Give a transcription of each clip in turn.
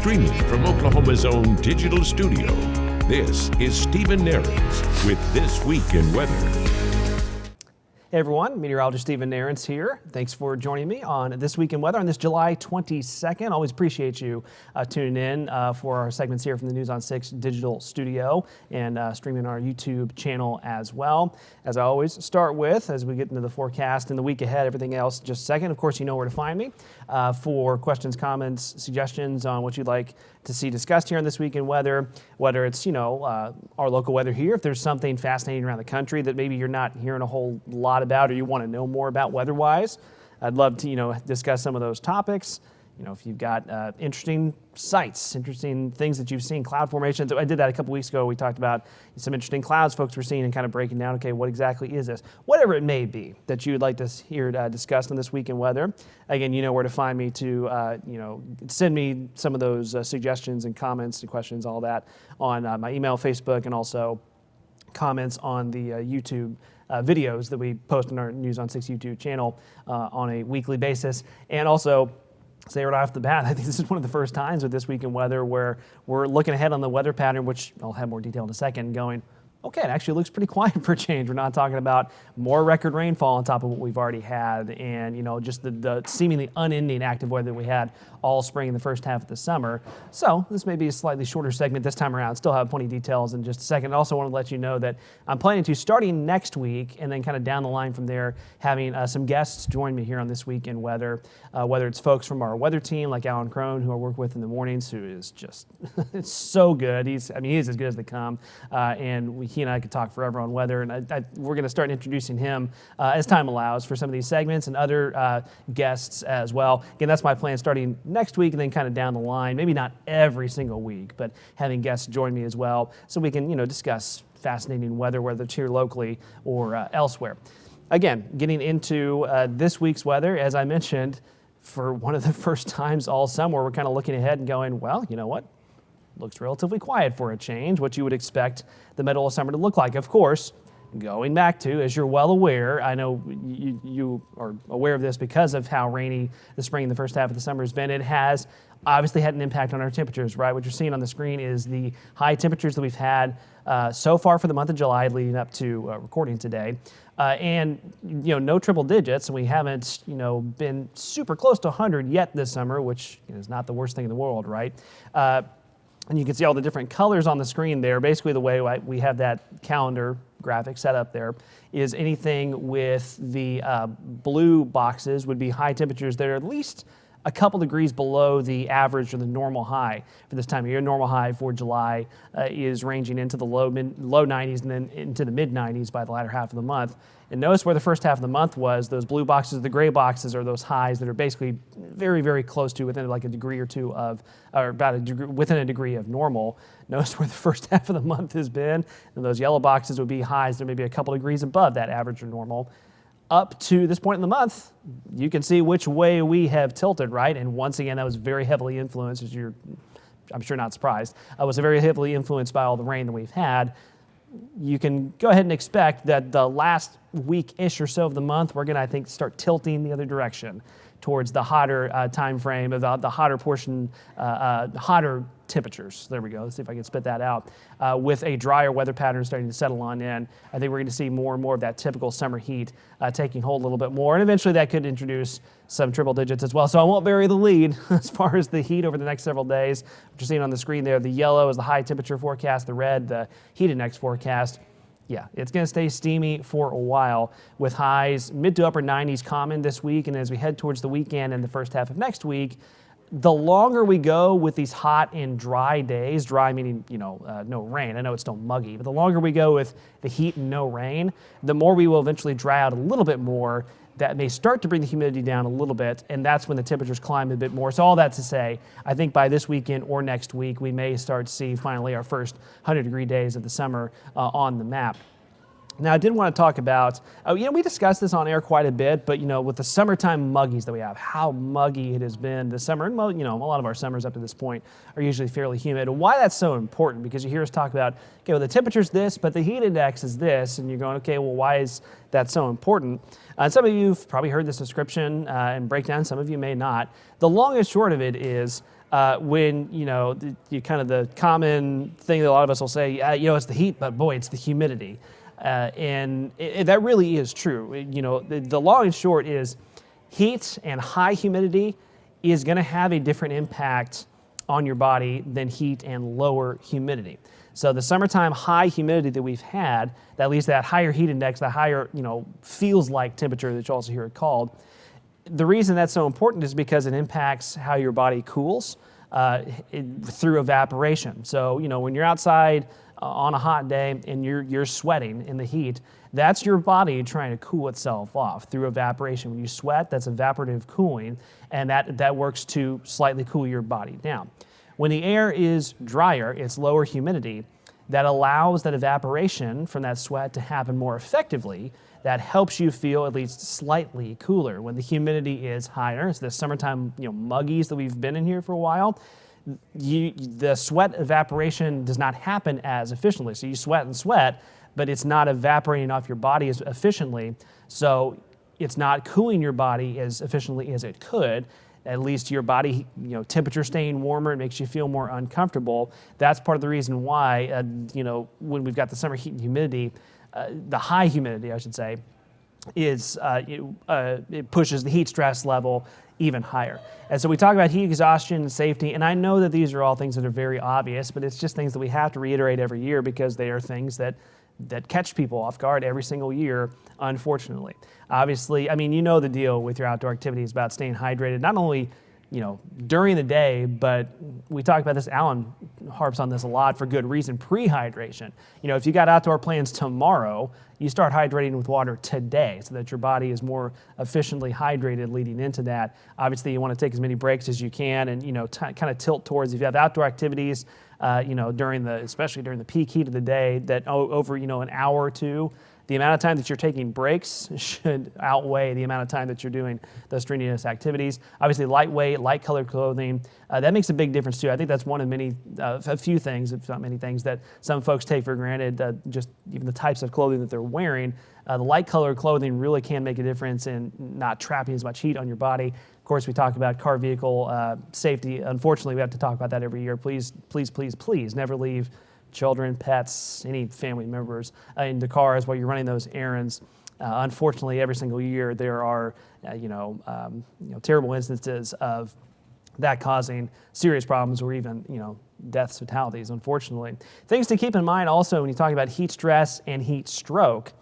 Streaming from Oklahoma's own digital studio, this is Stephen Nehrenz with This Week in Weather. Hey everyone, Meteorologist Stephen Nehrenz here. Thanks for joining me on This Week in Weather on this July 22nd. Always appreciate you tuning in for our segments here from the News on 6 digital studio and streaming our YouTube channel as well. As I always start with, as we get into the forecast and the week ahead, everything else just a second. Of course, you know where to find me for questions, comments, suggestions on what you'd like to see discussed here on This Week in Weather, whether it's, our local weather here, if there's something fascinating around the country that maybe you're not hearing a whole lot about or you want to know more about weather-wise. I'd love to, discuss some of those topics. If you've got interesting sights, interesting things that you've seen, cloud formations. I did that a couple weeks ago. We talked about some interesting clouds folks were seeing and kind of breaking down, okay, what exactly is this? Whatever it may be that you would like to hear discussed on This Week in Weather. Again, you know where to find me to, send me some of those suggestions and comments and questions, all that on my email, Facebook, and also comments on the YouTube videos that we post on our News on 6 YouTube channel on a weekly basis. And also, say right off the bat, I think this is one of the first times with This Week in Weather where we're looking ahead on the weather pattern, which I'll have more detail in a second, going, okay, it actually looks pretty quiet for a change. We're not talking about more record rainfall on top of what we've already had and, just the seemingly unending active weather that we had all spring in the first half of the summer. So this may be a slightly shorter segment this time around. Still have plenty of details in just a second. I also want to let you know that I'm planning to, starting next week and then kind of down the line from there, having some guests join me here on This Week in Weather, whether it's folks from our weather team like Alan Crone, who I work with in the mornings, who is just it's so good. He's as good as they come. And he and I could talk forever on weather. And we're going to start introducing him as time allows for some of these segments and other guests as well. Again, that's my plan starting next week and then kind of down the line, maybe not every single week, but having guests join me as well so we can, discuss fascinating weather, whether it's here locally or elsewhere. Again, getting into this week's weather, as I mentioned, for one of the first times all summer, we're kind of looking ahead and going, well, you know what? Looks relatively quiet for a change, what you would expect the middle of summer to look like. Of course, going back to, as you're well aware, I know you are aware of this because of how rainy the spring and the first half of the summer has been. It has obviously had an impact on our temperatures, right? What you're seeing on the screen is the high temperatures that we've had so far for the month of July leading up to recording today. And no triple digits, and we haven't, been super close to 100 yet this summer, which is not the worst thing in the world, right? And you can see all the different colors on the screen there. Basically, the way we have that calendar graphic set up there is anything with the blue boxes would be high temperatures that are at least a couple degrees below the average or the normal high for this time of year. Normal high for July is ranging into the low 90s and then into the mid 90s by the latter half of the month. And notice where the first half of the month was. Those blue boxes, the gray boxes are those highs that are basically very, very close to within like a degree or two of, or about a degree, within a degree of normal. Notice where the first half of the month has been. And those yellow boxes would be highs that may be a couple degrees above that average or normal. Up to this point in the month, you can see which way we have tilted, right? And once again, that was very heavily influenced, as you're, I'm sure not surprised, was very heavily influenced by all the rain that we've had. You can go ahead and expect that the last week-ish or so of the month, we're going to, I think, start tilting the other direction towards the hotter time frame, the hotter portion, hotter temperatures. There we go. Let's see if I can spit that out. With a drier weather pattern starting to settle on in, I think we're going to see more and more of that typical summer heat taking hold a little bit more. And eventually that could introduce some triple digits as well. So I won't bury the lead as far as the heat over the next several days. What you're seeing on the screen there, the yellow is the high temperature forecast, the red, the heat index forecast. Yeah, it's going to stay steamy for a while with highs mid to upper 90s common this week. And as we head towards the weekend and the first half of next week, the longer we go with these hot and dry days, dry meaning, no rain. I know it's still muggy, but the longer we go with the heat and no rain, the more we will eventually dry out a little bit more. That may start to bring the humidity down a little bit, and that's when the temperatures climb a bit more. So all that to say, I think by this weekend or next week, we may start to see finally our first 100-degree days of the summer on the map. Now, I did want to talk about, we discussed this on air quite a bit, but, with the summertime muggies that we have, how muggy it has been this summer. And, a lot of our summers up to this point are usually fairly humid. And why that's so important, because you hear us talk about, okay, well, the temperature's this, but the heat index is this. And you're going, okay, well, why is that so important? Some of you have probably heard this description and breakdown. Some of you may not. The long and short of it is when, you kind of the common thing that a lot of us will say, it's the heat, but boy, it's the humidity. And that really is true. The long and short is heat and high humidity is going to have a different impact on your body than heat and lower humidity. So the summertime high humidity that we've had, that leads to that higher heat index, the higher, feels like temperature that you also hear it called. The reason that's so important is because it impacts how your body cools through evaporation. So, when you're outside on a hot day and you're sweating in the heat, that's your body trying to cool itself off through evaporation. When you sweat, that's evaporative cooling, and that works to slightly cool your body down. When the air is drier, it's lower humidity, that allows that evaporation from that sweat to happen more effectively. That helps you feel at least slightly cooler. When the humidity is higher, it's the summertime muggies that we've been in here for a while, the sweat evaporation does not happen as efficiently. So you sweat and sweat, but it's not evaporating off your body as efficiently. So it's not cooling your body as efficiently as it could. At least your body, temperature staying warmer, it makes you feel more uncomfortable. That's part of the reason why, when we've got the summer heat and humidity, the high humidity, I should say, is it pushes the heat stress level even higher. And so we talk about heat exhaustion and safety, and I know that these are all things that are very obvious, but it's just things that we have to reiterate every year because they are things that catch people off guard every single year, unfortunately. Obviously, the deal with your outdoor activities about staying hydrated, not only during the day, but we talk about this, Alan harps on this a lot for good reason, pre-hydration. If you got outdoor plans tomorrow, you start hydrating with water today so that your body is more efficiently hydrated leading into that. Obviously, you want to take as many breaks as you can and, kind of tilt towards, if you have outdoor activities, especially during the peak heat of the day, that over, an hour or two, the amount of time that you're taking breaks should outweigh the amount of time that you're doing those strenuous activities. Obviously, lightweight, light-colored clothing, that makes a big difference too. I think that's one of a few things, if not many things, that some folks take for granted, just even the types of clothing that they're wearing. The light-colored clothing really can make a difference in not trapping as much heat on your body. Of course, we talk about car vehicle safety. Unfortunately, we have to talk about that every year. Please, please, please, please never leave children, pets, any family members in the cars while you're running those errands. Unfortunately, every single year there are, terrible instances of that causing serious problems or even, deaths, fatalities, unfortunately. Things to keep in mind also when you talk about heat stress and heat stroke.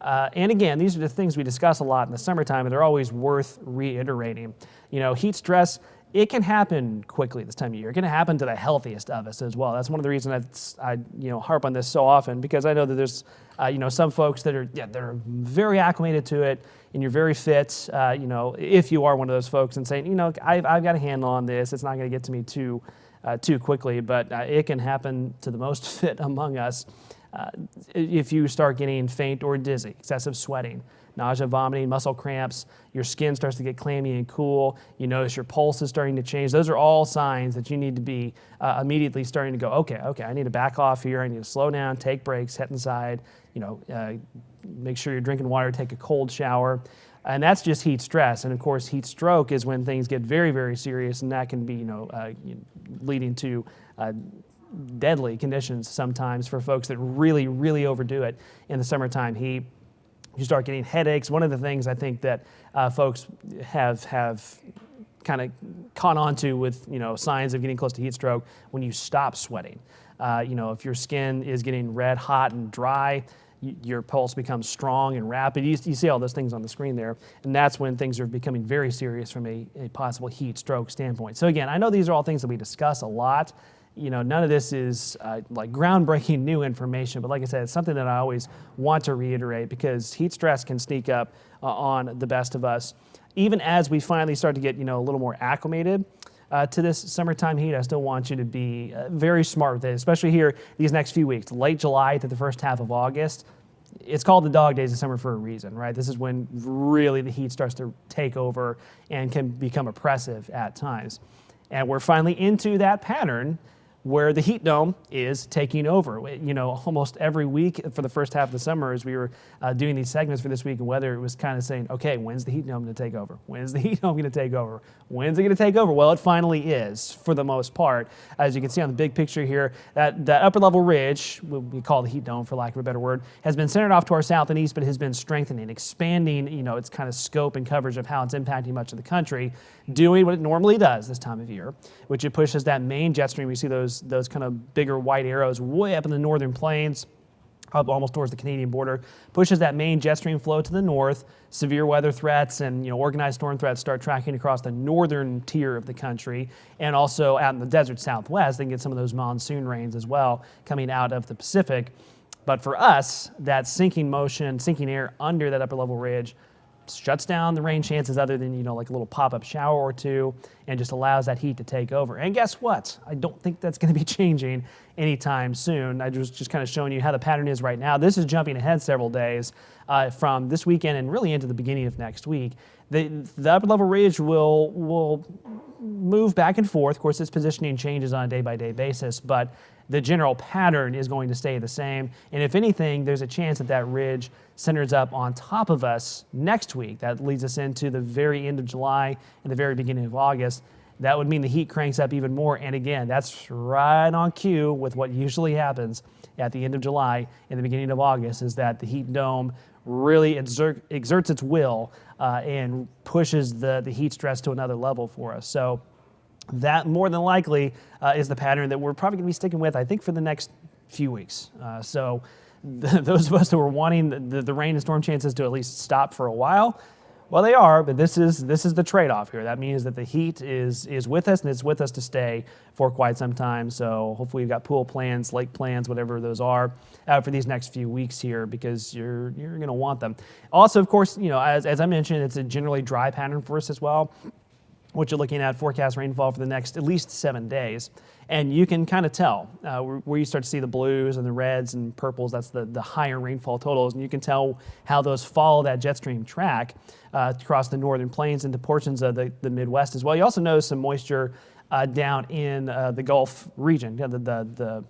And again, these are the things we discuss a lot in the summertime, and they're always worth reiterating. Heat stress, it can happen quickly this time of year. It can happen to the healthiest of us as well. That's one of the reasons I harp on this so often, because I know that there's some folks that are very acclimated to it, and you're very fit. If you are one of those folks and saying, I've got a handle on this, it's not going to get to me too quickly, but it can happen to the most fit among us. If you start getting faint or dizzy, excessive sweating, nausea, vomiting, muscle cramps, your skin starts to get clammy and cool, you notice your pulse is starting to change, those are all signs that you need to be immediately starting to go, okay, I need to back off here, I need to slow down, take breaks, head inside, make sure you're drinking water, take a cold shower. And that's just heat stress. And of course, heat stroke is when things get very, very serious, and that can be, leading to deadly conditions sometimes for folks that really, really overdo it in the summertime heat. You start getting headaches. One of the things I think that folks have kind of caught on to with signs of getting close to heat stroke, when you stop sweating. If your skin is getting red, hot, and dry, your pulse becomes strong and rapid. You see all those things on the screen there, and that's when things are becoming very serious from a possible heat stroke standpoint. So again, I know these are all things that we discuss a lot. None of this is like groundbreaking new information, but like I said, it's something that I always want to reiterate because heat stress can sneak up on the best of us. Even as we finally start to get a little more acclimated to this summertime heat, I still want you to be very smart with it, especially here these next few weeks, late July to the first half of August. It's called the dog days of summer for a reason, right? This is when really the heat starts to take over and can become oppressive at times. And we're finally into that pattern where the heat dome is taking over. Almost every week for the first half of the summer, as we were doing these segments for This Week in Weather, it was kind of saying, okay, when's the heat dome going to take over? When's the heat dome going to take over? When's it going to take over? Well, it finally is, for the most part. As you can see on the big picture here, that upper level ridge, we call the heat dome for lack of a better word, has been centered off to our south and east, but has been strengthening, expanding, its kind of scope and coverage of how it's impacting much of the country, doing what it normally does this time of year, which it pushes that main jet stream. We see those kind of bigger white arrows way up in the northern plains, up almost towards the Canadian border, pushes that main jet stream flow to the north. Severe weather threats and organized storm threats start tracking across the northern tier of the country, and also out in the desert southwest, they can get some of those monsoon rains as well coming out of the Pacific. But for us, that sinking air under that upper level ridge shuts down the rain chances other than, like a little pop-up shower or two, and just allows that heat to take over. And guess what? I don't think that's going to be changing anytime soon. I was just kind of showing you how the pattern is right now. This is jumping ahead several days from this weekend and really into the beginning of next week. The upper level ridge will move back and forth. Of course, its positioning changes on a day-by-day basis, but the general pattern is going to stay the same. And if anything, there's a chance that ridge centers up on top of us next week. That leads us into the very end of July and the very beginning of August. That would mean the heat cranks up even more. And again, that's right on cue with what usually happens at the end of July and the beginning of August, is that the heat dome really exerts its will and pushes the heat stress to another level for us. So that more than likely is the pattern that we're probably going to be sticking with, I think, for the next few weeks. So those of us who were wanting the rain and storm chances to at least stop for a while, well, they are, but this is the trade-off here. That means that the heat is with us, and it's with us to stay for quite some time. So hopefully you've got pool plans, lake plans, whatever those are, for these next few weeks here, because you're going to want them. Also, of course, as I mentioned, it's a generally dry pattern for us as well. What you're looking at, forecast rainfall for the next at least 7 days. And you can kind of tell where you start to see the blues and the reds and purples. That's the higher rainfall totals. And you can tell how those follow that jet stream track across the northern plains into portions of the Midwest as well. You also notice some moisture down in the Gulf region, the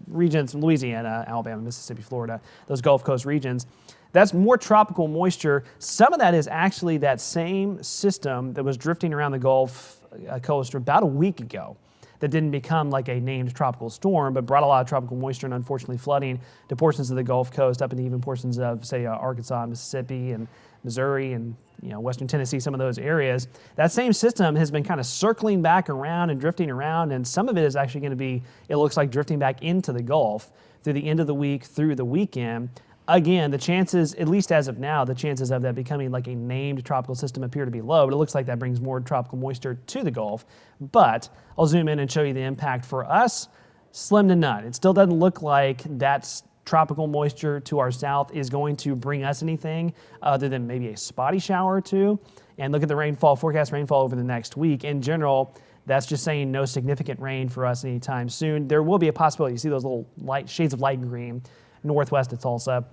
regions, Louisiana, Alabama, Mississippi, Florida, those Gulf Coast regions. That's more tropical moisture. Some of that is actually that same system that was drifting around the Gulf Coast about a week ago that didn't become like a named tropical storm, but brought a lot of tropical moisture and unfortunately flooding to portions of the Gulf Coast, up into even portions of, say, Arkansas, Mississippi, and Missouri, and western Tennessee, some of those areas. That same system has been kind of circling back around and drifting around, and some of it is actually going to be, it looks like, drifting back into the Gulf through the end of the week, through the weekend. Again, the chances, at least as of now, the chances of that becoming like a named tropical system appear to be low, but it looks like that brings more tropical moisture to the Gulf. But I'll zoom in and show you the impact for us. Slim to none. It still doesn't look like that tropical moisture to our south is going to bring us anything other than maybe a spotty shower or two. And look at the rainfall, forecast rainfall over the next week. In general, that's just saying no significant rain for us anytime soon. There will be a possibility. You see those little shades of light green northwest of Tulsa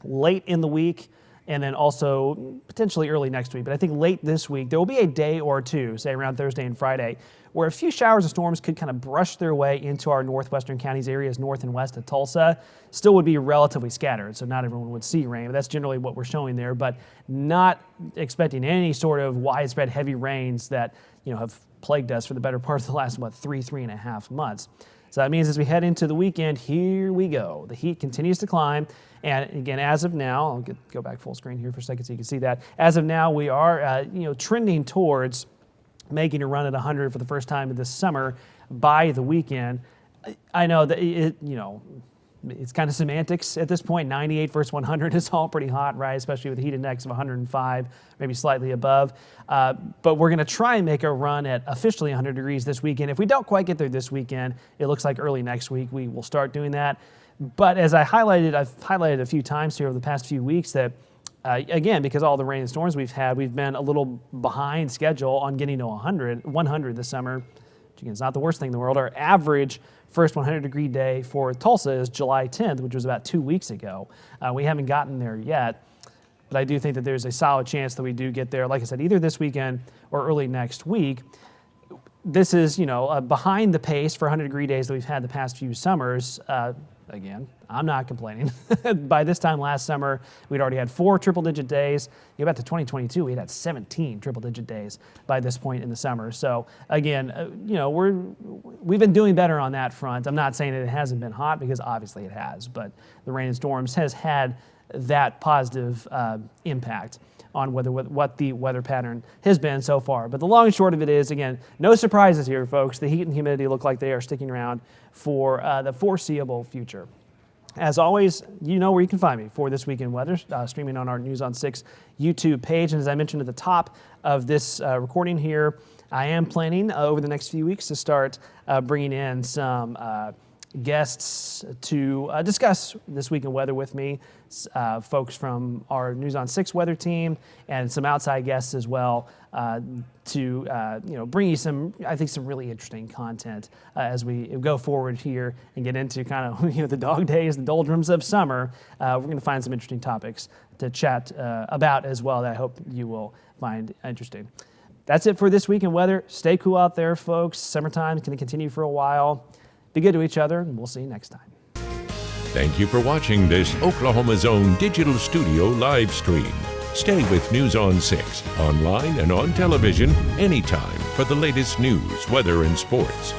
late in the week, and then also potentially early next week. But I think late this week, there will be a day or two, say around Thursday and Friday, where a few showers of storms could kind of brush their way into our northwestern counties, areas north and west of Tulsa. Still would be relatively scattered, so not everyone would see rain, but that's generally what we're showing there. But not expecting any sort of widespread heavy rains that have plagued us for the better part of the last, 3.5 months. So that means as we head into the weekend, here we go. The heat continues to climb. And again, as of now, I'll go back full screen here for a second so you can see that. As of now, we are trending towards making a run at 100 for the first time this summer by the weekend. I know that it's kind of semantics at this point. 98 versus 100 is all pretty hot, right? Especially with a heat index of 105, maybe slightly above. But we're going to try and make a run at officially 100 degrees this weekend. If we don't quite get there this weekend, it looks like early next week we will start doing that. But as I've highlighted a few times here over the past few weeks that, again, because all the rain and storms we've had, we've been a little behind schedule on getting to 100 this summer. Which again, it's not the worst thing in the world. Our average first 100-degree day for Tulsa is July 10th, which was about 2 weeks ago. We haven't gotten there yet, but I do think that there's a solid chance that we do get there, like I said, either this weekend or early next week. this is, behind the pace for 100-degree days that we've had the past few summers. Again, I'm not complaining. By this time last summer, we'd already had 4 triple-digit days. You go back to 2022, we had 17 triple-digit days by this point in the summer. So again, we've been doing better on that front. I'm not saying that it hasn't been hot, because obviously it has, but the rain and storms has had that positive impact on what the weather pattern has been so far. But the long and short of it is, again, no surprises here, folks. The heat and humidity look like they are sticking around for the foreseeable future. As always, you know where you can find me for This Week in Weather, streaming on our News on 6 YouTube page. And as I mentioned at the top of this recording here, I am planning over the next few weeks to start bringing in some guests to discuss This Week in Weather with me, folks from our News on 6 weather team, and some outside guests as well, to bring you some really interesting content as we go forward here and get into kind of the dog days, the doldrums of summer. We're going to find some interesting topics to chat about as well that I hope you will find interesting. That's it for This Week in Weather. Stay cool out there, folks. Summertime is going to continue for a while. Be good to each other, and we'll see you next time. Thank you for watching this Oklahoma's own digital studio live stream. Stay with News on 6, online and on television, anytime for the latest news, weather, and sports.